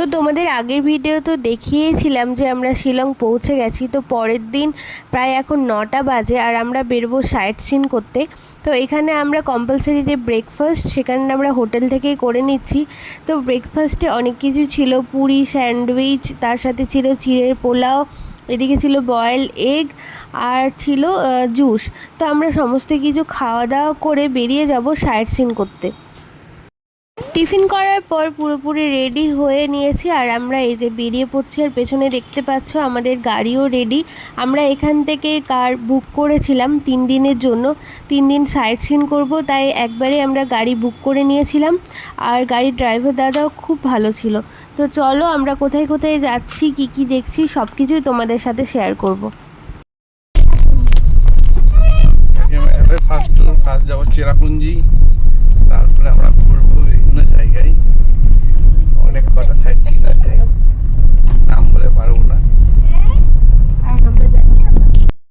তো তোমাদের আগের ভিডিও তো দেখিয়েছিলাম যে আমরা শিলং পৌঁছে গেছি। তো পরের দিন প্রায় এখন 9টা বাজে আর আমরা বেরোবো সাইট সিন করতে। তো এখানে আমরা কম্পালসারি যে ব্রেকফাস্ট সেখানে আমরা হোটেল থেকেই করে নিচ্ছি। তো ব্রেকফাস্টে অনেক কিছু ছিল, পুরি, স্যান্ডউইচ, তার সাথে ছিল চিড়ের পোলাও, এদিকে ছিল বয়েল এগ আর ছিল জুস। তো আমরা সমস্ত কিছু খাওয়া দাওয়া করে বেরিয়ে যাব সাইট সিন করতে। টিফিন করার পর পুরোপুরি রেডি হয়ে নিয়েছি আর আমরা এই যে বেরিয়ে পড়ছি। আর পেছনে দেখতে পাচ্ছ আমাদের গাড়িও রেডি। আমরা এখান থেকে কার বুক করেছিলাম 3 দিনের জন্য, 3 দিন সাইট সিন করবো, তাই একবারে আমরা গাড়ি বুক করে নিয়েছিলাম। আর গাড়ির ড্রাইভার দাদাও খুব ভালো ছিল। তো চলো আমরা কোথায় কোথায় যাচ্ছি, কি কি দেখছি, সব কিছুই তোমাদের সাথে শেয়ার করব। ফার্স্ট যাবো চেরাপুঞ্জি, তারপরে আমরা ঘুরবো বিভিন্ন জায়গায়। অনেক কটা সাইট সিন আছে, নাম বলে পারবো না।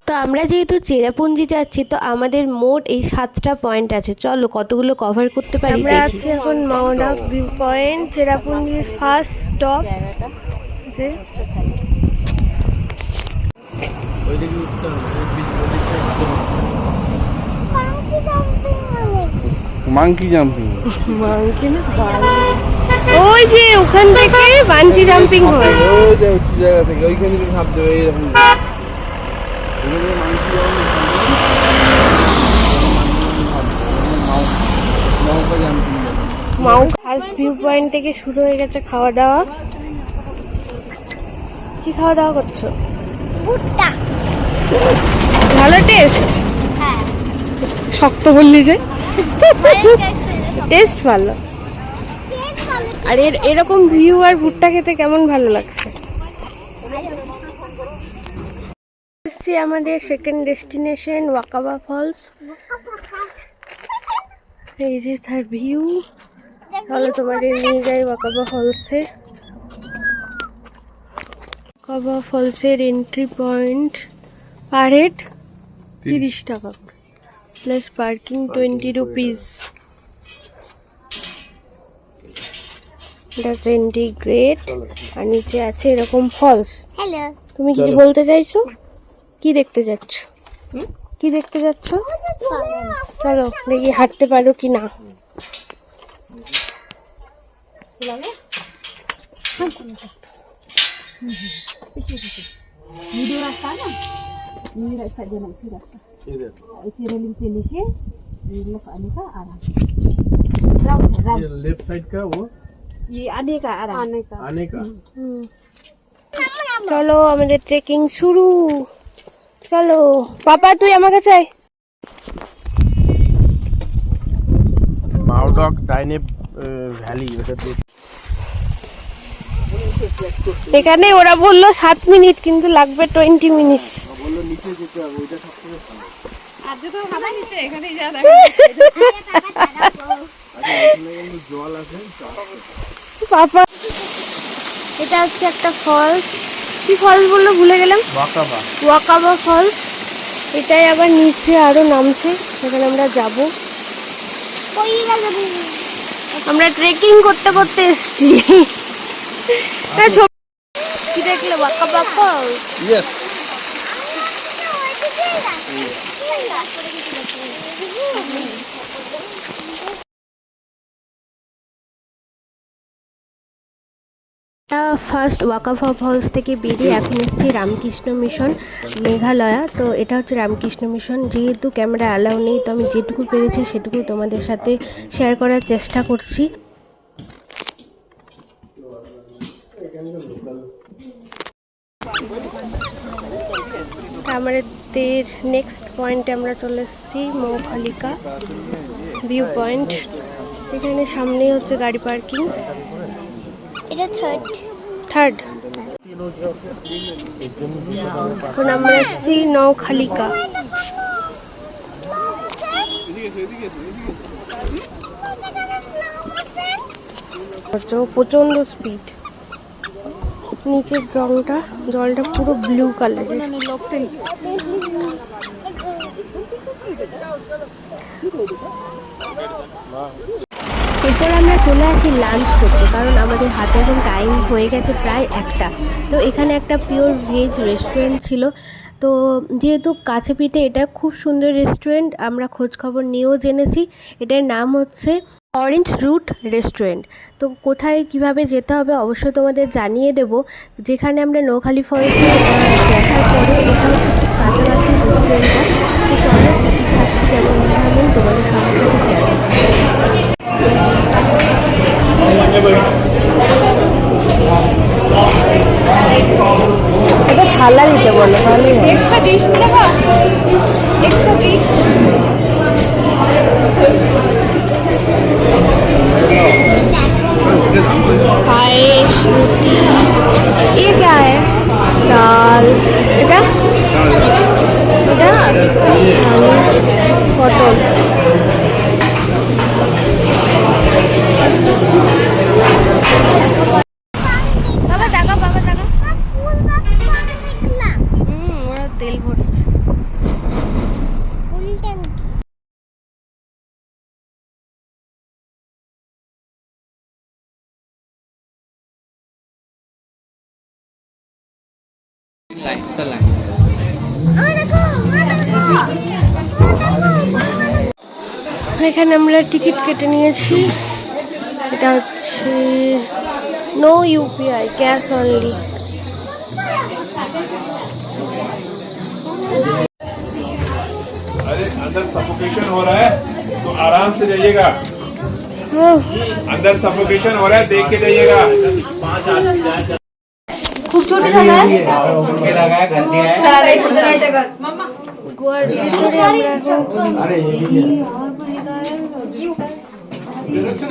তো আমরা যেহেতু চেরাপুঞ্জি যাচ্ছি, তো আমাদের মোট এই 7টা পয়েন্ট আছে। চলো কতগুলো কভার করতে পারি। আমরা আছি এখন মাউন্ট ভিউ পয়েন্ট, চেরাপুঞ্জির ফার্স্ট স্টপ। যে মাঙ্কি জাম্পিং, মাঙ্কি না, ওই যে ওখান থেকে বাঞ্জি জাম্পিং হয়। ওই যে উঁচু জায়গা থেকে ওইখান থেকে ঝাঁপ দেবে এইরকম। মাউন্ট ফার্স্ট ভিউ পয়েন্ট থেকে শুরু হয়ে গেছে খাওয়া দাওয়া। কি খাওয়া দাওয়া করছো? ভুট্টা। ভালো টেস্ট? হ্যাঁ, শক্ত বললি যে। টেস্ট ভালো। আর এরকম ভিউ আর ভুট্টা খেতে কেমন ভালো লাগছে। আমাদের সেকেন্ড ডেস্টিনেশন ওয়াকাবা ফলস। এই যে তার ভিউ। তাহলে তোমাদের নিয়ে যাই ওয়াকাবা ফলসে। ওয়াকাবা ফলসের এন্ট্রি পয়েন্ট পার হেড 30 টাকা প্লাস পার্কিং 20 রুপিস। এটা এন্ট্রি গ্রেট। আর নিচে আছে এরকম ফলস। হ্যালো। তুমি কিছু বলতে চাইছো? কি দেখতে যাচ্ছ? কি দেখতে যাচ্ছ? চলো দেখি হাঁটতে পারো কি না। लेफ्ट साइड का वो ये आने का आने का চলো আমাদের ট্রেকিং শুরু। চলো পাপা তুই আমার কাছে আয়। মাউডক ডাইনে ভ্যালি, ওটাতে এখানে ওরা বললো 7 মিনিট, কিন্তু লাগবে 20 মিনিট। বললো নিচে যেতে হবে, ওইটা সবথেকে ভালো। আজকে তো খাবার নিতে এখানে যা জল আছে পাপা এটা হচ্ছে একটা ফলস। কি ফলস বললো ভুলে গেলাম। ওয়াকাবা ওয়াকাবা ফলস। এটাই আবার নিচে আরো নামছে, সেখানে আমরা যাব। আমরা ট্রেকিং করতে করতে এসেছি। কি দেখলে ওয়াকাবা ফলস? ইয়েস। ফার্স্ট ওয়াকাবা ফলস থেকে বেরিয়ে এখন এসেছি রামকৃষ্ণ মিশন মেঘালয়া। তো এটা হচ্ছে রামকৃষ্ণ মিশন। যেহেতু ক্যামেরা অ্যালাউ নেই, তো আমি যেটুকু পেরেছি সেটুকু তোমাদের সাথে শেয়ার করার চেষ্টা করছি। আমাদের নেক্সট পয়েন্টে আমরা চলে এসেছি মৌখালিকা ভিউ পয়েন্ট। এখানে সামনেই হচ্ছে গাড়ি পার্কিং। এটা থার্ড। এখন আমরা এসেছি নৌখালিকা। প্রচন্ড স্পিড। নিচের রংটা, জলটা পুরো ব্লু কালারের। এরপর আমরা চলে আসি লাঞ্চ করতে, কারণ আমাদের হাতে এখন টাইম হয়ে গেছে প্রায় 1টা। তো এখানে একটা পিওর ভেজ রেস্টুরেন্ট ছিল। তো যেহেতু কাছে পিঠে এটা খুব সুন্দর রেস্টুরেন্ট, আমরা খোঁজখবর নিয়েও জেনেছি। এটার নাম হচ্ছে অরেঞ্জ রুট রেস্টুরেন্ট। তো কোথায় কিভাবে যেতে হবে অবশ্যই তোমাদের জানিয়ে দেব। যেখানে আমরা নোখালি ফলসে দেখার পরে এটা হচ্ছে খুব কাছাকাছি রেস্টুরেন্টটা। তো চলো কী কী খাচ্ছি, কেমন এনভায়রনমেন্ট তোমাদের সবার সাথে শেয়ার করছি। এটা থালা দিতে বলো তাহলে এক্সট্রা ডিশ মিলেगा এক্সট্রা ডিশ पायस रोटी, ये क्या है? दाल, এটা এটা পটল। বাবা টাকা ওরা তেল ভরছে। এখানে আমরা টিকিট কেটে নিয়েছি। এটা হচ্ছে নো ইউপিআই, ক্যাশ অনলি। अरे अंदर सफोकेशन हो रहा है तो आराम से जाइएगा। अंदर सफोकेशन हो रहा है, देख के जाइएगा। खूप छोटी झाला गोवा রেস্টুরেন্টে আমরা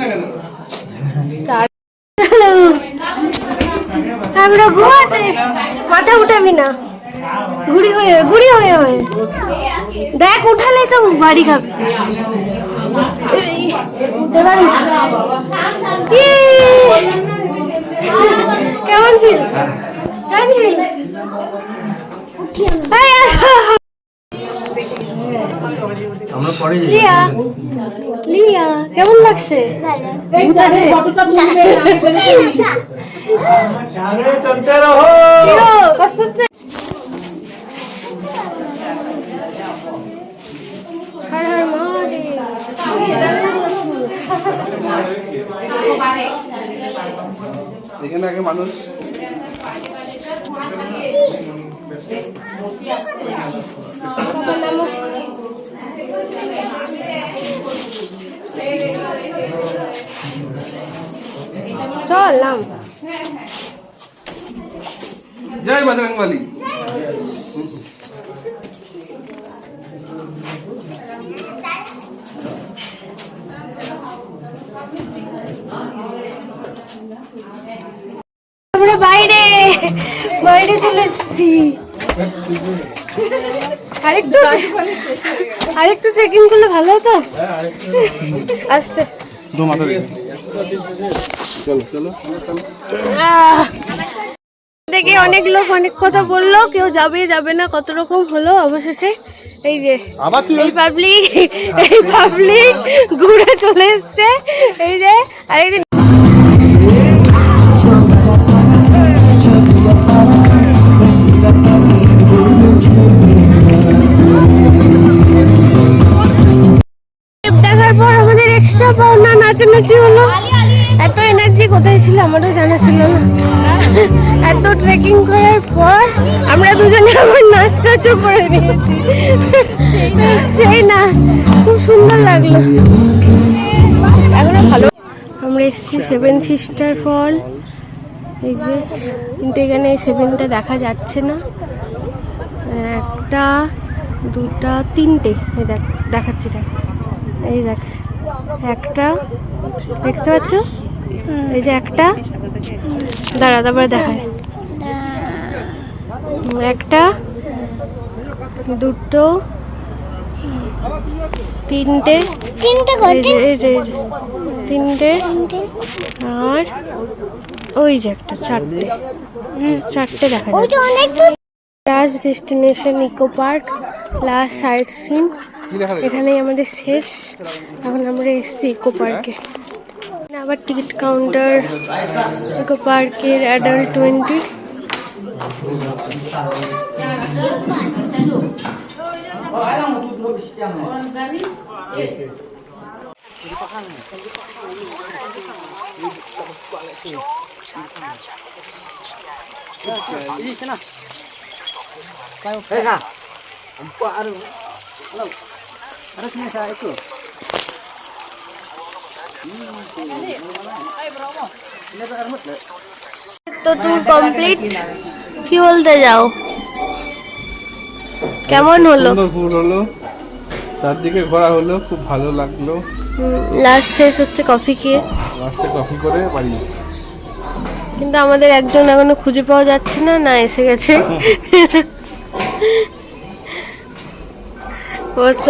এখন আমরা গোয়াতে মাথা উঠাবি না, ঘুড়ি হয়ে দেখ, উঠালে তো বাড়ি খাবি। এবার উঠা। কেমন ফিল? লিয়া কেমন লাগছে? चलते रहो। কষ্ট হচ্ছে? এখানে আগে মানুষ চল নাম। জয় বজরংবলী। আমরা বাইরে চলে এসেছি। আরেকটু ট্রেকিং করলে ভালো হতো। আসতে দেখে অনেক লোক অনেক কথা বললো, কেউ যাবে না, কত রকম হলো। অবশেষে এই যে এই পাবলিক ঘুরে চলে এসছে। এই যে আরেকদিন দেখার পর আমাদের এক্সট্রা পাওনা নাচানাচি হলো। এত এনার্জি কোথায় ছিল আমারও জানা ছিল না। এত ট্রেকিং করার পর আমরা দুজনে আবার নাচটাচও করে নিয়েছি। সেই না, খুব সুন্দর লাগলো। এখনো ভালো। আমরা এসেছি 7 সিস্টার ফল। এই যে কিন্তু এখানে 7টা দেখা যাচ্ছে না, 1টা 2টা 3টে এই দেখাচ্ছি। এই দেখ, একটা দেখতে পাচ্ছ? এই যে একটা, দাঁড়া তারপরে দেখায়। একটা, দুটো, তিনটে, এই যে 3টে, আর ওই যে একটা, 4টে দেখা যাচ্ছে। Last destination eco park, last sight seen. এখানেই আমাদের শেষ। এখন আমরা এসেছি ইকো পার্কে। আবার টিকিট কাউন্টার, ইকো পার্কের অ্যাডাল্ট 20। তো তুমি কমপ্লিট, কি বলতে যাও? কেমন হলো? সুন্দর ফুল হলো, চারদিকে ঘোরা হলো, খুব ভালো লাগলো। লাস্ট শেষ হচ্ছে কফি খেয়ে। লাস্টে কফি করে বাড়ি। কিন্তু আমাদের একজন এখনো খুঁজে পাওয়া যাচ্ছে না, না এসে গেছে অবশ্য